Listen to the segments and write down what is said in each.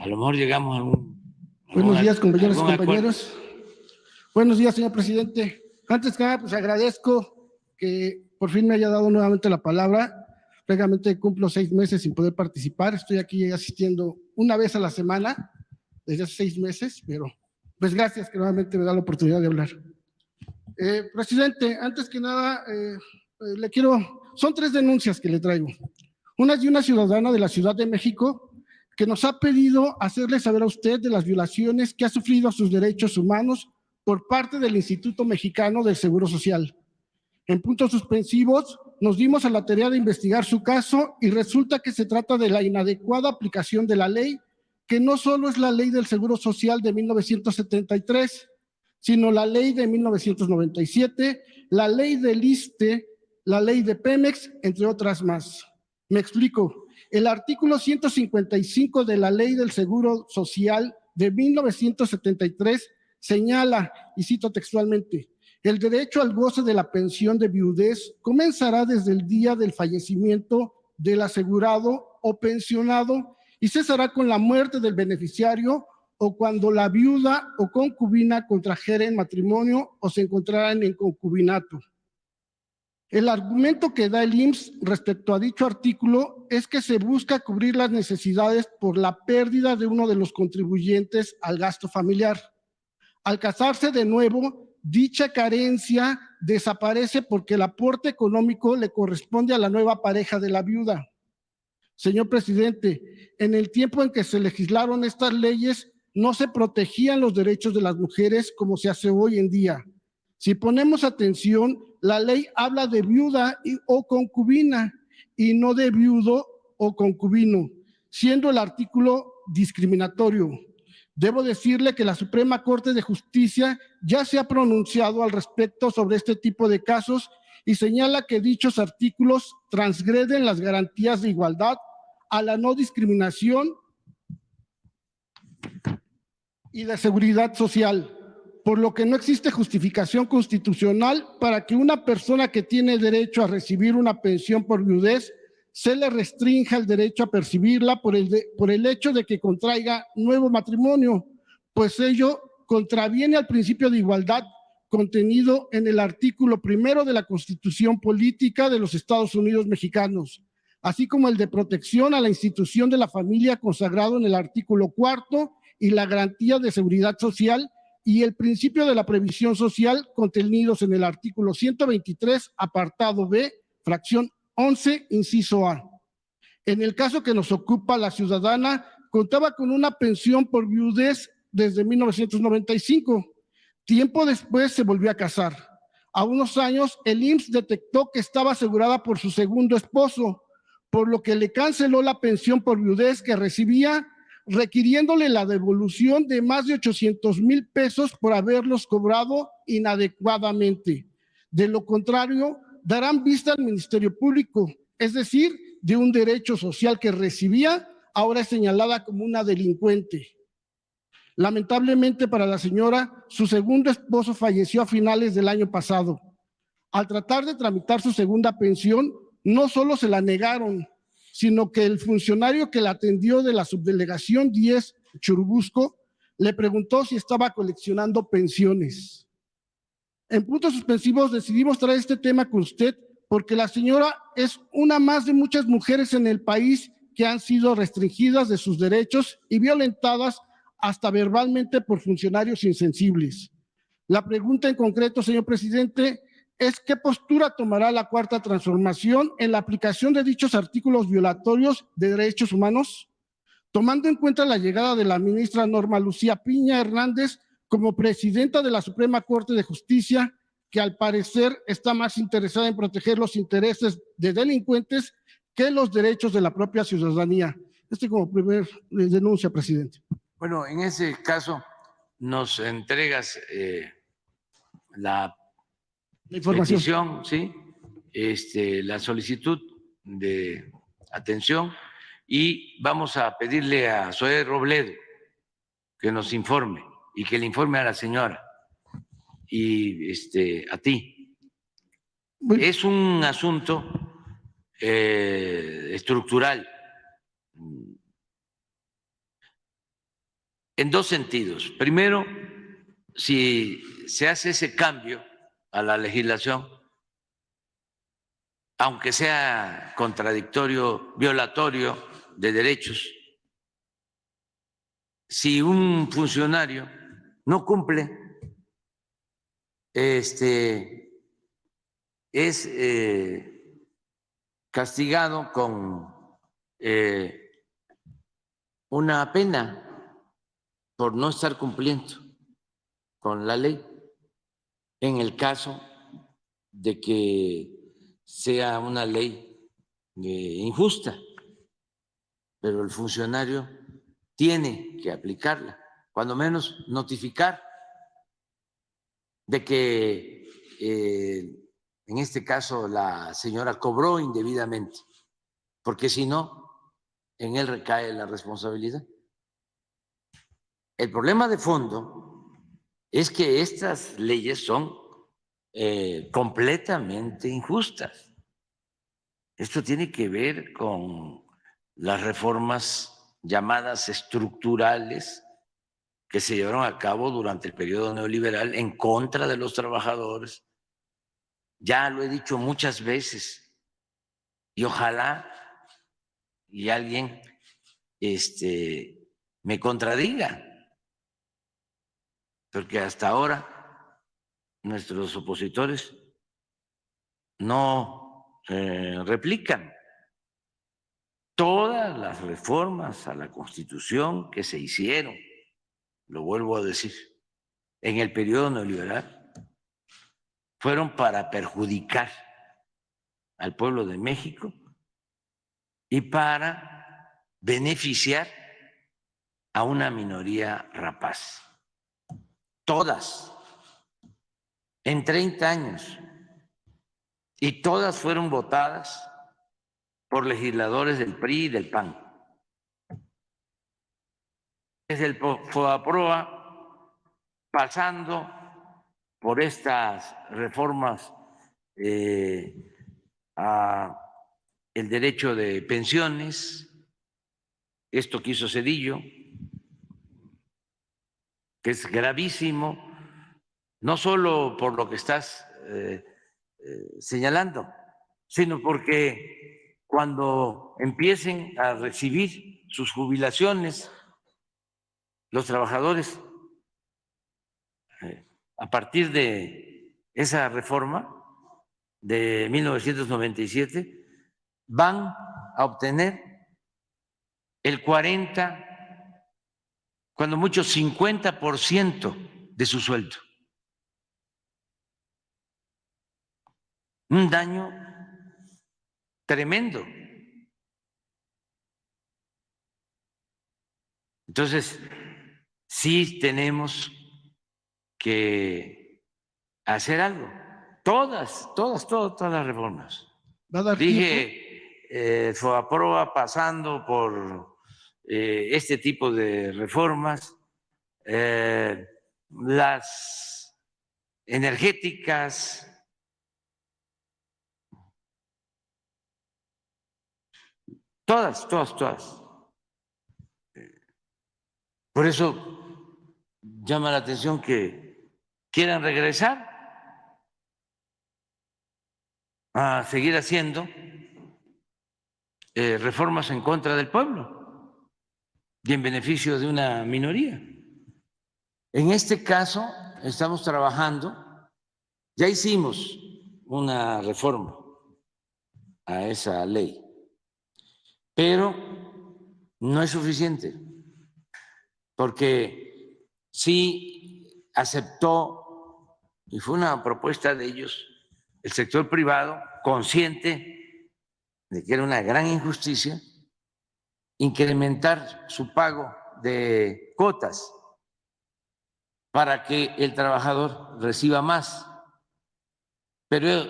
a lo mejor llegamos a Buenos días, compañeros y algún compañeros. acuerdo. Buenos días, señor presidente. Antes que nada, pues agradezco que por fin me haya dado nuevamente la palabra. Prácticamente cumplo 6 meses sin poder participar. Estoy aquí asistiendo una vez a la semana desde hace 6 meses, pero pues gracias que nuevamente me da la oportunidad de hablar. Presidente, antes que nada, son 3 denuncias que le traigo. Una es de una ciudadana de la Ciudad de México que nos ha pedido hacerle saber a usted de las violaciones que ha sufrido a sus derechos humanos por parte del Instituto Mexicano del Seguro Social. En puntos suspensivos, nos dimos a la tarea de investigar su caso y resulta que se trata de la inadecuada aplicación de la ley, que no solo es la ley del Seguro Social de 1973, sino la ley de 1997, la ley del ISSSTE, la ley de Pemex, entre otras más. Me explico. El artículo 155 de la ley del Seguro Social de 1973 señala, y cito textualmente, el derecho al goce de la pensión de viudez comenzará desde el día del fallecimiento del asegurado o pensionado y cesará con la muerte del beneficiario o cuando la viuda o concubina contrajeren matrimonio o se encontraran en concubinato. El argumento que da el IMSS respecto a dicho artículo es que se busca cubrir las necesidades por la pérdida de uno de los contribuyentes al gasto familiar. Al casarse de nuevo, dicha carencia desaparece porque el aporte económico le corresponde a la nueva pareja de la viuda. Señor presidente, en el tiempo en que se legislaron estas leyes, no se protegían los derechos de las mujeres como se hace hoy en día. Si ponemos atención, la ley habla de viuda o concubina y no de viudo o concubino, siendo el artículo discriminatorio. Debo decirle que la Suprema Corte de Justicia ya se ha pronunciado al respecto sobre este tipo de casos y señala que dichos artículos transgreden las garantías de igualdad, a la no discriminación y de seguridad social, por lo que no existe justificación constitucional para que una persona que tiene derecho a recibir una pensión por viudez se le restrinja el derecho a percibirla por el hecho de que contraiga nuevo matrimonio, pues ello contraviene al principio de igualdad contenido en el artículo 1 de la Constitución Política de los Estados Unidos Mexicanos, así como el de protección a la institución de la familia consagrado en el artículo 4 y la garantía de seguridad social y el principio de la previsión social contenidos en el artículo 123, apartado B, fracción 11, inciso A. En el caso que nos ocupa, la ciudadana contaba con una pensión por viudez desde 1995. Tiempo después se volvió a casar. A unos años, el IMSS detectó que estaba asegurada por su segundo esposo, por lo que le canceló la pensión por viudez que recibía, requiriéndole la devolución de más de 800,000 pesos por haberlos cobrado inadecuadamente. De lo contrario, darán vista al Ministerio Público, es decir, de un derecho social que recibía, ahora es señalada como una delincuente. Lamentablemente para la señora, su segundo esposo falleció a finales del año pasado. Al tratar de tramitar su segunda pensión, no solo se la negaron, sino que el funcionario que la atendió de la subdelegación 10 Churubusco le preguntó si estaba coleccionando pensiones. En puntos suspensivos decidimos traer este tema con usted porque la señora es una más de muchas mujeres en el país que han sido restringidas de sus derechos y violentadas hasta verbalmente por funcionarios insensibles. La pregunta en concreto, señor presidente, es ¿qué postura tomará la Cuarta Transformación en la aplicación de dichos artículos violatorios de derechos humanos? Tomando en cuenta la llegada de la ministra Norma Lucía Piña Hernández como presidenta de la Suprema Corte de Justicia, que al parecer está más interesada en proteger los intereses de delincuentes que los derechos de la propia ciudadanía. Como primer denuncia, presidente. Bueno, en ese caso nos entregas la petición, ¿sí? La solicitud de atención y vamos a pedirle a Zoé Robledo que nos informe y que le informe a la señora y a ti. Es un asunto estructural. en dos sentidos. Primero, si se hace ese cambio a la legislación, aunque sea contradictorio, violatorio de derechos, si un funcionario no cumple, es castigado con una pena por no estar cumpliendo con la ley, en el caso de que sea una ley injusta, pero el funcionario tiene que aplicarla, cuando menos notificar de que en este caso la señora cobró indebidamente, porque si no, en él recae la responsabilidad. El problema de fondo es que estas leyes son completamente injustas. Esto tiene que ver con las reformas llamadas estructurales que se llevaron a cabo durante el periodo neoliberal en contra de los trabajadores. Ya lo he dicho muchas veces y ojalá y alguien me contradiga, porque hasta ahora nuestros opositores no replican todas las reformas a la Constitución que se hicieron, lo vuelvo a decir, en el periodo neoliberal, fueron para perjudicar al pueblo de México y para beneficiar a una minoría rapaz. Todas, en 30 años, y todas fueron votadas por legisladores del PRI y del PAN. Desde el FOBAPROA, pasando por estas reformas a el derecho de pensiones, esto que hizo Zedillo, que es gravísimo, no solo por lo que estás señalando, sino porque cuando empiecen a recibir sus jubilaciones, los trabajadores, a partir de esa reforma de 1997, van a obtener el 40, cuando mucho 50% de su sueldo. Un daño tremendo. Entonces, sí tenemos que hacer algo. Todas las reformas. ¿Va a dar Dije, FOBAPROA pasando por este tipo de reformas, las energéticas, todas. Por eso llama la atención que quieran regresar a seguir haciendo reformas en contra del pueblo y en beneficio de una minoría. En este caso, estamos trabajando, ya hicimos una reforma a esa ley, pero no es suficiente, porque sí aceptó, y fue una propuesta de ellos, el sector privado, consciente de que era una gran injusticia, incrementar su pago de cuotas para que el trabajador reciba más. Pero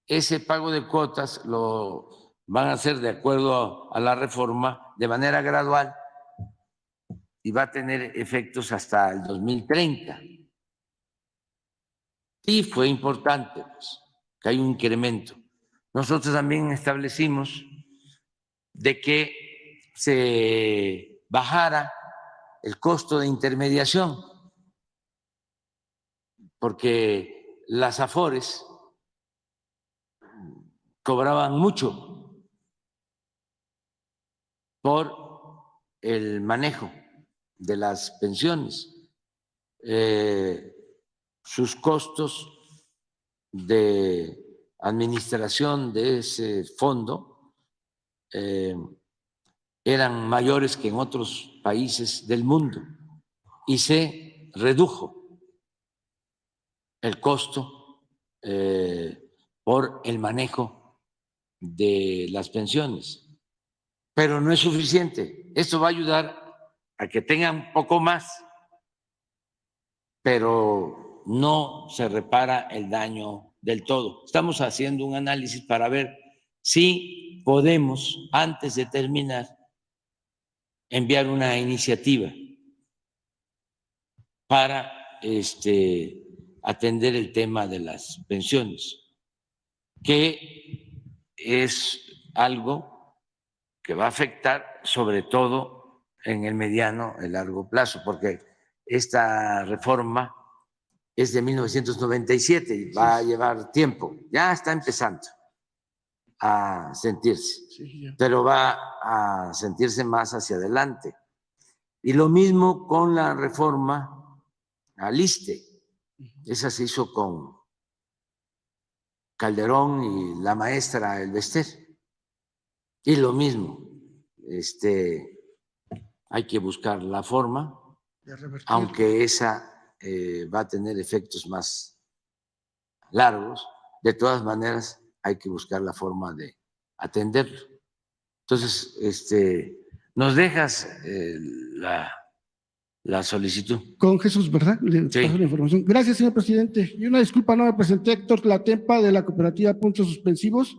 ese pago de cuotas lo van a hacer de acuerdo a la reforma de manera gradual y va a tener efectos hasta el 2030. Sí fue importante pues, que hay un incremento. Nosotros también establecimos de que se bajara el costo de intermediación, porque las Afores cobraban mucho por el manejo de las pensiones. Sus costos de administración de ese fondo eran mayores que en otros países del mundo y se redujo el costo por el manejo de las pensiones. Pero no es suficiente. Esto va a ayudar a que tengan un poco más, pero no se repara el daño del todo. Estamos haciendo un análisis para ver si podemos, antes de terminar, enviar una iniciativa para atender el tema de las pensiones, que es algo que va a afectar sobre todo en el mediano y largo plazo, porque esta reforma es de 1997 y va a llevar tiempo. Ya está empezando a sentirse, pero va a sentirse más hacia adelante. Y lo mismo con la reforma al ISSSTE. Esa se hizo con Calderón y la maestra Elvester. Y lo mismo, hay que buscar la forma, aunque esa va a tener efectos más largos. De todas maneras, hay que buscar la forma de atenderlo. Entonces, nos dejas la solicitud. Con Jesús, ¿verdad? Le Sí. paso la información. Gracias, señor presidente. Y una disculpa, no me presenté, Héctor Latempa, de la cooperativa Puntos Suspensivos.